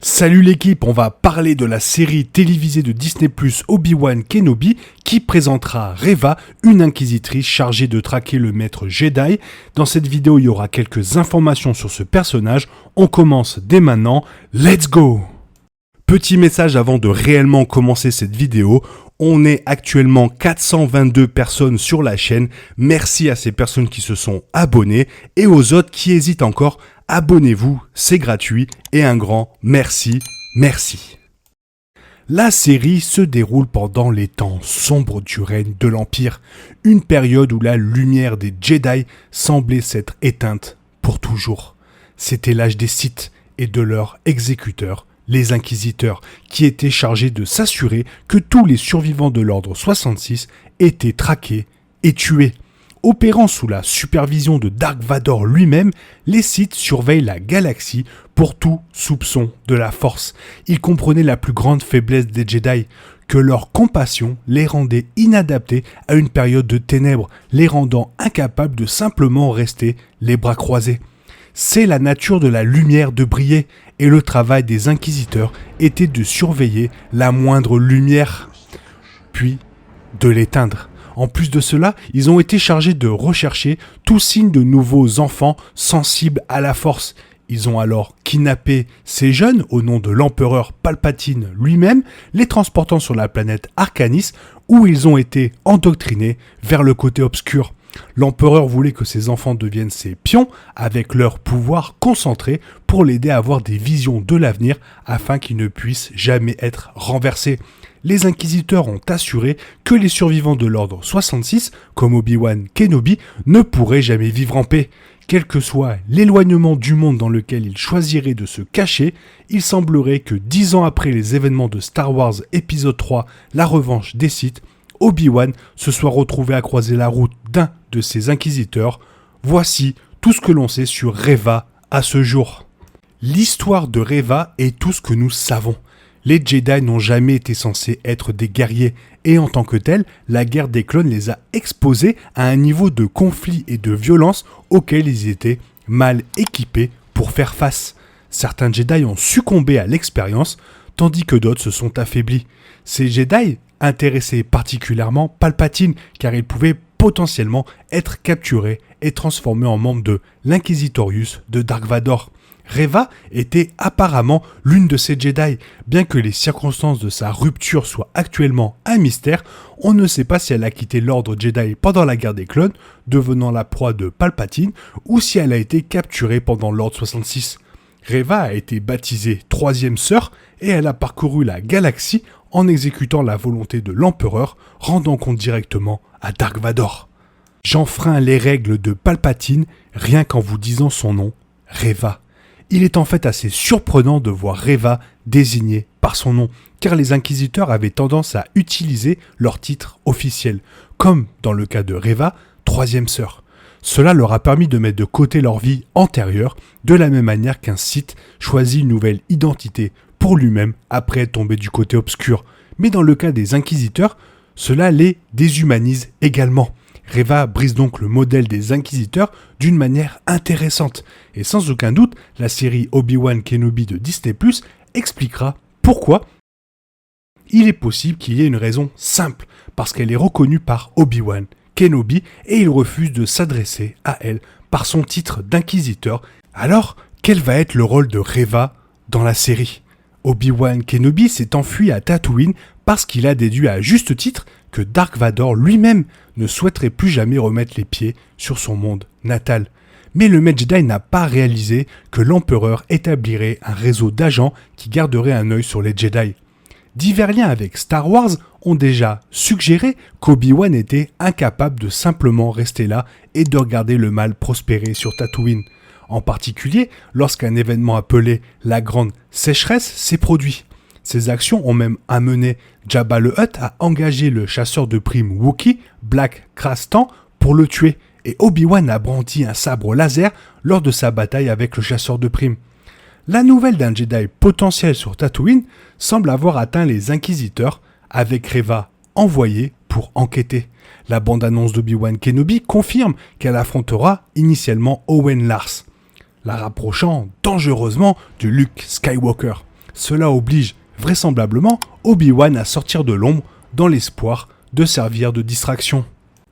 Salut l'équipe, on va parler de la série télévisée de Disney+, Obi-Wan Kenobi, qui présentera Reva, une inquisitrice chargée de traquer le maître Jedi. Dans cette vidéo, il y aura quelques informations sur ce personnage. On commence dès maintenant, let's go! Petit message avant de réellement commencer cette vidéo. On est actuellement 422 personnes sur la chaîne. Merci à ces personnes qui se sont abonnées et aux autres qui hésitent encore. Abonnez-vous, c'est gratuit et un grand merci. La série se déroule pendant les temps sombres du règne de l'Empire, une période où la lumière des Jedi semblait s'être éteinte pour toujours. C'était l'âge des Sith et de leurs exécuteurs, les Inquisiteurs, qui étaient chargés de s'assurer que tous les survivants de l'Ordre 66 étaient traqués et tués. Opérant sous la supervision de Dark Vador lui-même, les Sith surveillent la galaxie pour tout soupçon de la Force. Ils comprenaient la plus grande faiblesse des Jedi, que leur compassion les rendait inadaptés à une période de ténèbres, les rendant incapables de simplement rester les bras croisés. C'est la nature de la lumière de briller, et le travail des Inquisiteurs était de surveiller la moindre lumière, puis de l'éteindre. En plus de cela, ils ont été chargés de rechercher tout signe de nouveaux enfants sensibles à la Force. Ils ont alors kidnappé ces jeunes au nom de l'empereur Palpatine lui-même, les transportant sur la planète Arcanis, où ils ont été endoctrinés vers le côté obscur. L'empereur voulait que ses enfants deviennent ses pions avec leur pouvoir concentré pour l'aider à avoir des visions de l'avenir afin qu'ils ne puissent jamais être renversés. Les Inquisiteurs ont assuré que les survivants de l'Ordre 66, comme Obi-Wan Kenobi, ne pourraient jamais vivre en paix. Quel que soit l'éloignement du monde dans lequel ils choisiraient de se cacher, il semblerait que 10 ans après les événements de Star Wars épisode 3, La Revanche des Sith, Obi-Wan se soit retrouvé à croiser la route d'un de ses inquisiteurs. Voici tout ce que l'on sait sur Reva à ce jour. L'histoire de Reva est tout ce que nous savons. Les Jedi n'ont jamais été censés être des guerriers, et en tant que tels, la guerre des clones les a exposés à un niveau de conflit et de violence auquel ils étaient mal équipés pour faire face. Certains Jedi ont succombé à l'expérience, tandis que d'autres se sont affaiblis. Ces Jedi intéressaient particulièrement Palpatine, car il pouvait potentiellement être capturé et transformé en membre de l'Inquisitorius de Dark Vador. Reva était apparemment l'une de ces Jedi. Bien que les circonstances de sa rupture soient actuellement un mystère, on ne sait pas si elle a quitté l'ordre Jedi pendant la guerre des clones, devenant la proie de Palpatine, ou si elle a été capturée pendant l'ordre 66. Reva a été baptisée Troisième Sœur et elle a parcouru la galaxie en exécutant la volonté de l'empereur, rendant compte directement à Dark Vador. J'enfreins les règles de Palpatine rien qu'en vous disant son nom, Reva. Il est en fait assez surprenant de voir Reva désignée par son nom, car les Inquisiteurs avaient tendance à utiliser leur titre officiel, comme dans le cas de Reva, Troisième Sœur. Cela leur a permis de mettre de côté leur vie antérieure, de la même manière qu'un Sith choisit une nouvelle identité pour lui-même après être tombé du côté obscur. Mais dans le cas des Inquisiteurs, cela les déshumanise également. Reva brise donc le modèle des Inquisiteurs d'une manière intéressante. Et sans aucun doute, la série Obi-Wan Kenobi de Disney+ expliquera pourquoi. Il est possible qu'il y ait une raison simple, parce qu'elle est reconnue par Obi-Wan Kenobi et il refuse de s'adresser à elle par son titre d'inquisiteur. Alors, quel va être le rôle de Reva dans la série ? Obi-Wan Kenobi s'est enfui à Tatooine parce qu'il a déduit à juste titre que Dark Vador lui-même ne souhaiterait plus jamais remettre les pieds sur son monde natal. Mais le Maître Jedi n'a pas réalisé que l'empereur établirait un réseau d'agents qui garderait un œil sur les Jedi. Divers liens avec Star Wars ont déjà suggéré qu'Obi-Wan était incapable de simplement rester là et de regarder le mal prospérer sur Tatooine. En particulier lorsqu'un événement appelé la Grande Sécheresse s'est produit. Ces actions ont même amené Jabba le Hutt à engager le chasseur de primes Wookiee, Black Krrsantan, pour le tuer, et Obi-Wan a brandi un sabre laser lors de sa bataille avec le chasseur de primes. La nouvelle d'un Jedi potentiel sur Tatooine semble avoir atteint les Inquisiteurs, avec Reva envoyée pour enquêter. La bande-annonce d'Obi-Wan Kenobi confirme qu'elle affrontera initialement Owen Lars, la rapprochant dangereusement de Luke Skywalker. Cela oblige vraisemblablement Obi-Wan à sortir de l'ombre dans l'espoir de servir de distraction.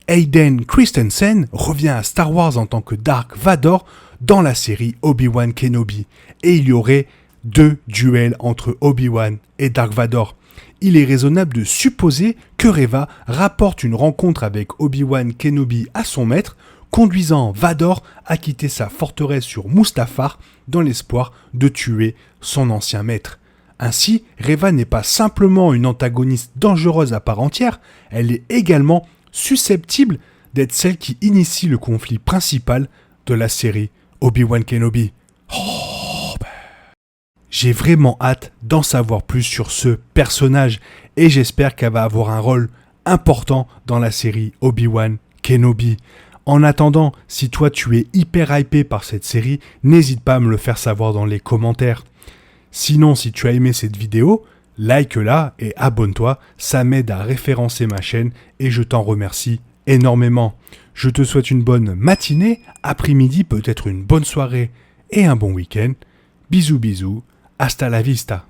Hayden Christensen revient à Star Wars en tant que Dark Vador dans la série Obi-Wan Kenobi, et il y aurait 2 duels entre Obi-Wan et Dark Vador. Il est raisonnable de supposer que Reva rapporte une rencontre avec Obi-Wan Kenobi à son maître, conduisant Vador à quitter sa forteresse sur Mustafar dans l'espoir de tuer son ancien maître. Ainsi, Reva n'est pas simplement une antagoniste dangereuse à part entière, elle est également susceptible d'être celle qui initie le conflit principal de la série Obi-Wan Kenobi. J'ai vraiment hâte d'en savoir plus sur ce personnage et j'espère qu'elle va avoir un rôle important dans la série Obi-Wan Kenobi. En attendant, si toi tu es hyper hypé par cette série, n'hésite pas à me le faire savoir dans les commentaires. Sinon, si tu as aimé cette vidéo, like-la et abonne-toi, ça m'aide à référencer ma chaîne et je t'en remercie énormément. Je te souhaite une bonne matinée, après-midi, peut-être une bonne soirée et un bon week-end. Bisous bisous, hasta la vista.